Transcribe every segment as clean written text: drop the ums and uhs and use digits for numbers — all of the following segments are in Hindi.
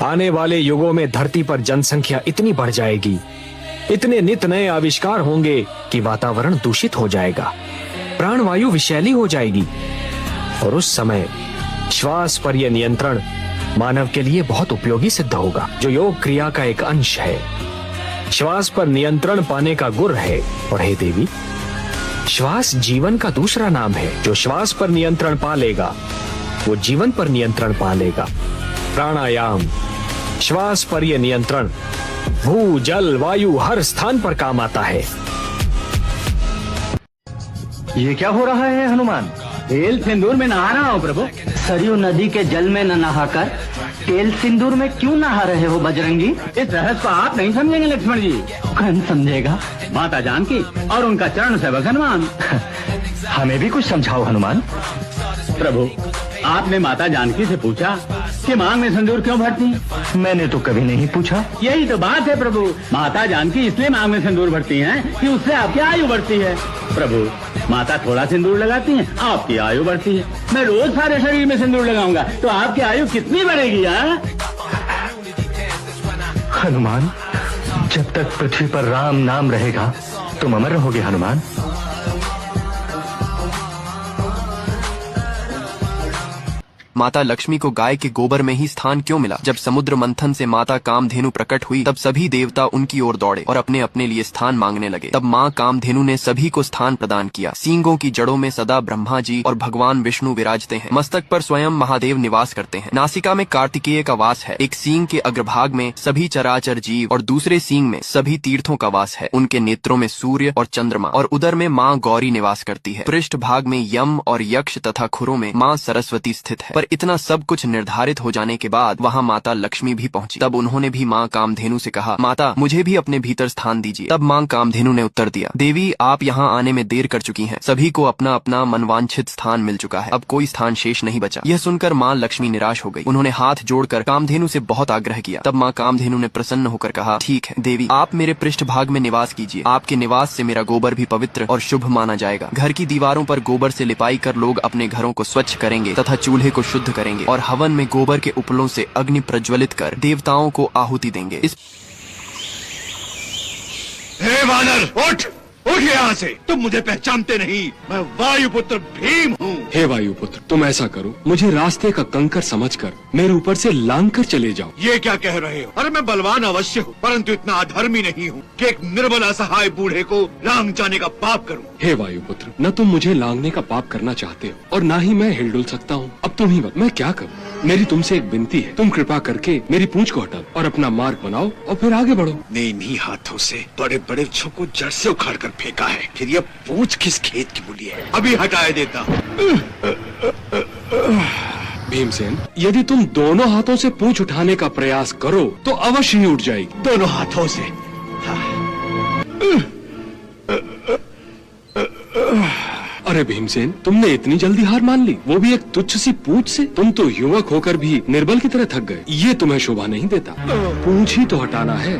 आने वाले युगों में धरती पर जनसंख्या इतनी बढ़ जाएगी, इतने नित नए आविष्कार होंगे कि वातावरण दूषित हो जाएगा, प्राणवायु विषैली हो जाएगी और उस समय श्वास पर यह नियंत्रण मानव के लिए बहुत उपयोगी सिद्ध होगा, जो योग क्रिया का एक अंश है। श्वास पर नियंत्रण पाने का गुर है। और हे देवी, श्वास जीवन का दूसरा नाम है। जो श्वास पर नियंत्रण पा लेगा वो जीवन पर नियंत्रण पा लेगा। प्राणायाम, श्वास पर यह नियंत्रण भू जल वायु हर स्थान पर काम आता है। ये क्या हो रहा है हनुमान? तेल सिंदूर में नहा रहा हूँ प्रभु। सरयू नदी के जल में न नहाकर तेल सिंदूर में क्यों नहा रहे हो बजरंगी? इस रहस्य को आप नहीं समझेंगे लक्ष्मण जी। कौन समझेगा? माता जानकी और उनका चरण सेवक हनुमान। हमें भी कुछ समझाओ हनुमान। प्रभु, आपने माता जानकी से पूछा कि मांग में सिंदूर क्यों भरती? मैंने तो कभी नहीं पूछा। यही तो बात है प्रभु। माता जानकी इसलिए मांग में सिंदूर भरती हैं कि उससे आपकी आयु बढ़ती है। प्रभु, माता थोड़ा सिंदूर लगाती हैं, आपकी आयु बढ़ती है। मैं रोज सारे शरीर में सिंदूर लगाऊंगा तो आपकी आयु कितनी बढ़ेगी? हनुमान, जब तक पृथ्वी पर राम नाम रहेगा तुम अमर रहोगे हनुमान। माता लक्ष्मी को गाय के गोबर में ही स्थान क्यों मिला? जब समुद्र मंथन से माता कामधेनु प्रकट हुई तब सभी देवता उनकी ओर दौड़े और अपने अपने लिए स्थान मांगने लगे। तब माँ कामधेनु ने सभी को स्थान प्रदान किया। सींगों की जड़ों में सदा ब्रह्मा जी और भगवान विष्णु विराजते हैं। मस्तक पर स्वयं महादेव निवास करते हैं। नासिका में कार्तिकेय का वास है। एक सींग के अग्रभाग में सभी चराचर जीव और दूसरे सींग में सभी तीर्थों का वास है। उनके नेत्रों में सूर्य और चंद्रमा और उदर में माँ गौरी निवास करती है। पृष्ठ भाग में यम और यक्ष तथा खुरों में माँ सरस्वती स्थित है। पर इतना सब कुछ निर्धारित हो जाने के बाद वहाँ माता लक्ष्मी भी पहुँची। तब उन्होंने भी माँ कामधेनु से कहा, माता मुझे भी अपने भीतर स्थान दीजिए। तब माँ कामधेनु ने उत्तर दिया, देवी आप यहाँ आने में देर कर चुकी हैं। सभी को अपना अपना मनवांछित स्थान मिल चुका है। अब कोई स्थान शेष नहीं बचा। यह सुनकर माँ लक्ष्मी निराश हो गई। उन्होंने हाथ जोड़कर कामधेनु से बहुत आग्रह किया। तब माँ कामधेनु ने प्रसन्न होकर कहा, ठीक है देवी, आप मेरे पृष्ठ भाग में निवास कीजिए। आपके निवास से मेरा गोबर भी पवित्र और शुभ माना जाएगा। घर की दीवारों पर गोबर से लिपाई कर लोग अपने घरों को स्वच्छ करेंगे तथा चूल्हे को शुद्ध करेंगे और हवन में गोबर के उपलों से अग्नि प्रज्वलित कर देवताओं को आहुति देंगे। हे वानर, उठ यहाँ से। तुम मुझे पहचानते नहीं, मैं वायुपुत्र भीम हूँ। हे वायुपुत्र, तुम ऐसा करो, मुझे रास्ते का कंकर समझकर मेरे ऊपर से लांग कर चले जाओ। ये क्या कह रहे हो? अरे मैं बलवान अवश्य हूँ, परंतु इतना अधर्मी नहीं हूँ कि एक निर्बल असहाय बूढ़े को लांग जाने का पाप करूँ। हे वायुपुत्र, न तुम मुझे लांगने का पाप करना चाहते हो और न ही मैं हिलडुल सकता हूँ। अब तुम ही बता, मैं क्या करूँ? मेरी तुमसे एक विनती है, तुम कृपा करके मेरी पूंछ को हटाओ और अपना मार्ग बनाओ और फिर आगे बढ़ो। ने इन्हीं हाथों से बड़े बड़े वृक्षों को जड़ से उखाड़ कर फेंका है, फिर ये पूंछ किस खेत की मूली है? अभी हटाए देता हूँ। भीमसेन, यदि तुम दोनों हाथों से पूंछ उठाने का प्रयास करो तो अवश्य ही उठ जाएगी। दोनों हाथों से? अरे भीमसेन, तुमने इतनी जल्दी हार मान ली, वो भी एक तुच्छ सी पूंछ से? तुम तो युवक होकर भी निर्बल की तरह थक गए। ये तुम्हें शोभा नहीं देता। पूंछ ही तो हटाना है,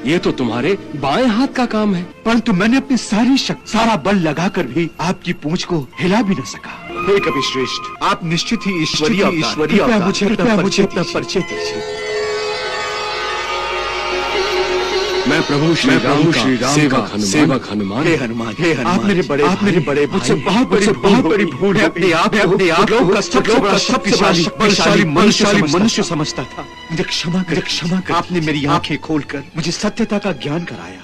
ये तो तुम्हारे बाएं हाथ का काम है। परंतु मैंने अपनी सारी शक्ति, सारा बल लगाकर भी आपकी पूंछ को हिला भी न सका। हे कपिश्रेष्ठ, आप निश्चित ही ईश्वरीय मुझे अपना परिचय दीजिए। मैं प्रभु श्री राम का सेवक हनुमान। हे हनुमान, आप मेरे बड़े मुझसे बहुत बड़ी भूल है। अपने आप को शक्तिशाली मनुष्य समझता था। मुझे क्षमा कर। आपने मेरी आंखें खोलकर मुझे सत्यता का ज्ञान कराया।